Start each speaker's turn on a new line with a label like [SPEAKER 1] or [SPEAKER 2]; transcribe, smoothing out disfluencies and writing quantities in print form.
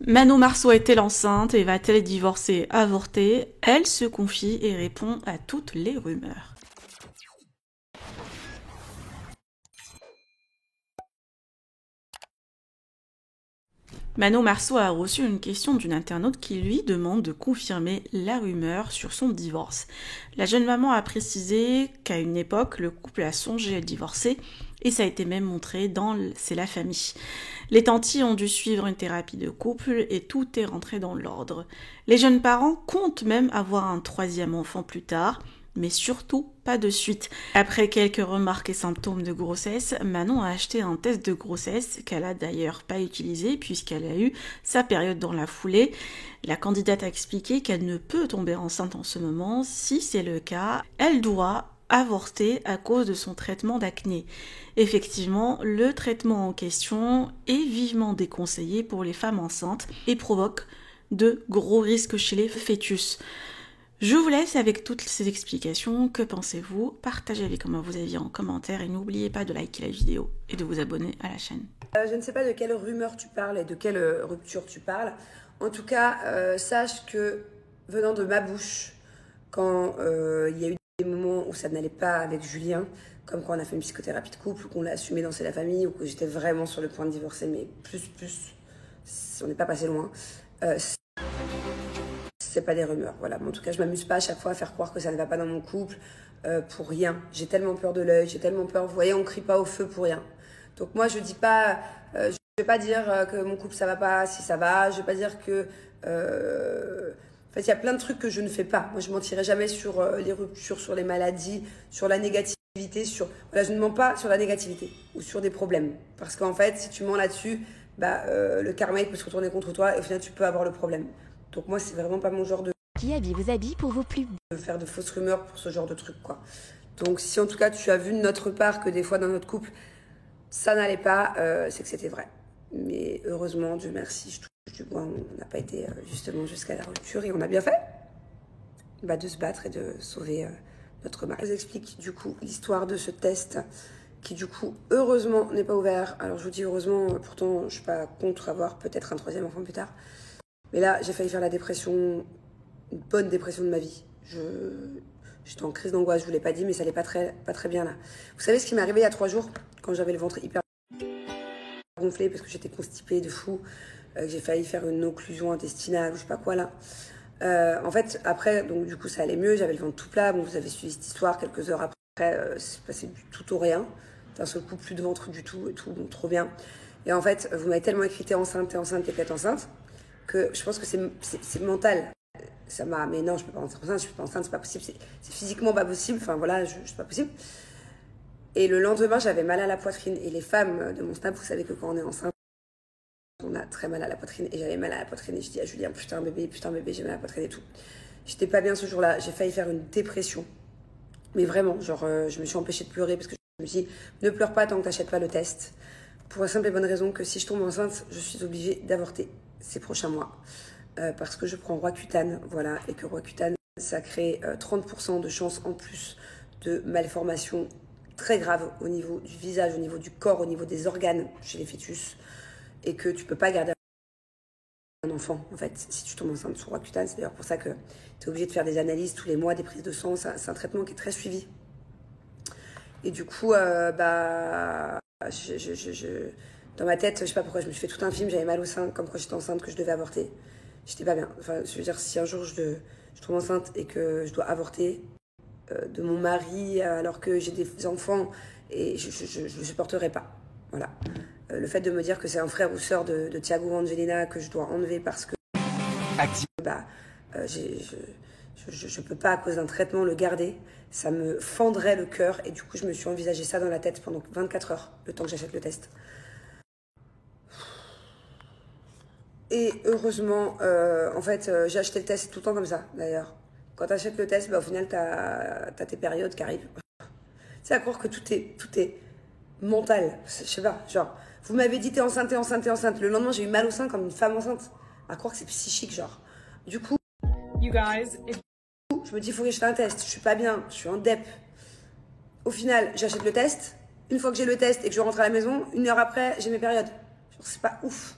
[SPEAKER 1] Manon Marceau est-elle enceinte et va-t-elle divorcer, avorter? Elle se confie et répond à toutes les rumeurs. Manon Marceau a reçu une question d'une internaute qui lui demande de confirmer la rumeur sur son divorce. La jeune maman a précisé qu'à une époque, le couple a songé à divorcer et ça a été même montré dans C'est la famille. Les tantis ont dû suivre une thérapie de couple et tout est rentré dans l'ordre. Les jeunes parents comptent même avoir un troisième enfant plus tard, mais surtout pas de suite. Après quelques remarques et symptômes de grossesse, Manon a acheté un test de grossesse qu'elle a d'ailleurs pas utilisé puisqu'elle a eu sa période dans la foulée. La candidate a expliqué qu'elle ne peut tomber enceinte en ce moment. Si c'est le cas, elle doit avorter à cause de son traitement d'acné. Effectivement, le traitement en question est vivement déconseillé pour les femmes enceintes et provoque de gros risques chez les fœtus. Je vous laisse avec toutes ces explications. Que pensez-vous? Partagez avec moi vos avis en commentaire et n'oubliez pas de liker la vidéo et de vous abonner à la chaîne.
[SPEAKER 2] Je ne sais pas de quelle rumeur tu parles et de quelle rupture tu parles. En tout cas, sache que venant de ma bouche, quand il y a eu des moments où ça n'allait pas avec Julien, comme quand on a fait une psychothérapie de couple, ou qu'on l'a assumé dans C'est la famille, ou que j'étais vraiment sur le point de divorcer, mais plus, on n'est pas passé loin. C'est pas des rumeurs, voilà. Mais en tout cas, je m'amuse pas à chaque fois à faire croire que ça ne va pas dans mon couple pour rien. J'ai tellement peur de l'œil, j'ai tellement peur. Vous voyez, on crie pas au feu pour rien. Donc moi, je dis pas, je vais pas dire que mon couple ça va pas, si ça va. Je vais pas dire que, en fait, il y a plein de trucs que je ne fais pas. Moi, je mentirai jamais sur les ruptures, sur les maladies, sur la négativité, sur, voilà, je ne mens pas sur la négativité ou sur des problèmes, parce qu'en fait, si tu mens là-dessus, bah, le karma il peut se retourner contre toi et au final, tu peux avoir le problème. Donc moi, c'est vraiment pas mon genre de...
[SPEAKER 3] Qui habille vos habits pour vos plus...
[SPEAKER 2] de faire de fausses rumeurs pour ce genre de trucs, quoi. Donc si en tout cas, tu as vu de notre part que des fois dans notre couple, ça n'allait pas, c'est que c'était vrai. Mais heureusement, Dieu merci, je touche du bois, on n'a pas été justement jusqu'à la rupture et on a bien fait de se battre et de sauver notre mari. Je vous explique du coup l'histoire de ce test qui du coup, heureusement, n'est pas ouvert. Alors je vous dis heureusement, pourtant je suis pas contre avoir peut-être un troisième enfant plus tard. Mais là, j'ai failli faire la dépression, une bonne dépression de ma vie. J'étais en crise d'angoisse, je vous l'ai pas dit, mais ça allait pas très bien là. Vous savez ce qui m'est arrivé il y a 3 jours, quand j'avais le ventre hyper gonflé parce que j'étais constipée de fou, que j'ai failli faire une occlusion intestinale ou je sais pas quoi là. En fait, après, donc du coup, ça allait mieux, j'avais le ventre tout plat. Bon, vous avez suivi cette histoire, quelques heures après, c'est passé du tout au rien. D'un seul coup, plus de ventre du tout et tout, donc trop bien. Et en fait, vous m'avez tellement écrit t'es enceinte, peut-être enceinte, que je pense que c'est mental. Ça m'a, mais non, je peux pas rentrer enceinte, je suis pas enceinte, c'est pas possible, c'est physiquement pas possible, enfin voilà, c'est pas possible. Et le lendemain, j'avais mal à la poitrine. Et les femmes de mon snap, vous savez que quand on est enceinte, on a très mal à la poitrine. Et j'avais mal à la poitrine. Et je dis à Julien, putain bébé, j'ai mal à la poitrine et tout. J'étais pas bien ce jour-là. J'ai failli faire une dépression. Mais vraiment, genre, je me suis empêchée de pleurer parce que je me suis dit, ne pleure pas tant que t'achètes pas le test. Pour la simple et bonne raison que si je tombe enceinte, je suis obligée d'avorter ces prochains mois. Parce que je prends Roaccutane, voilà. Et que Roaccutane, ça crée 30% de chances en plus de malformations très grave au niveau du visage, au niveau du corps, au niveau des organes chez les fœtus, et que tu peux pas garder un enfant en fait si tu tombes enceinte sur Roaccutane. C'est d'ailleurs pour ça que tu es obligé de faire des analyses tous les mois, des prises de sang. C'est un traitement qui est très suivi. Et du coup, dans ma tête, je sais pas pourquoi, je me suis fait tout un film, j'avais mal au sein, comme quand j'étais enceinte, que je devais avorter. J'étais pas bien. Enfin, je veux dire, si un jour je tombe enceinte et que je dois avorter, de mon mari alors que j'ai des enfants et je ne supporterai pas. Voilà. Le fait de me dire que c'est un frère ou sœur de Thiago ou Angelina que je dois enlever parce que je peux pas à cause d'un traitement le garder, ça me fendrait le cœur et du coup je me suis envisagé ça dans la tête pendant 24 heures, le temps que j'achète le test. Et heureusement, en fait, j'ai acheté le test tout le temps comme ça d'ailleurs. Quand tu achètes le test, au final, tu as tes périodes qui arrivent. C'est à croire que tout est mental. Je sais pas, genre, vous m'avez dit t'es enceinte. Le lendemain, j'ai eu mal au sein comme une femme enceinte. À croire que c'est psychique, genre. Du coup, je me dis, il faut que je fasse un test. Je suis pas bien, je suis en dep. Au final, j'achète le test. Une fois que j'ai le test et que je rentre à la maison, 1 heure après, j'ai mes périodes. Genre, c'est pas ouf.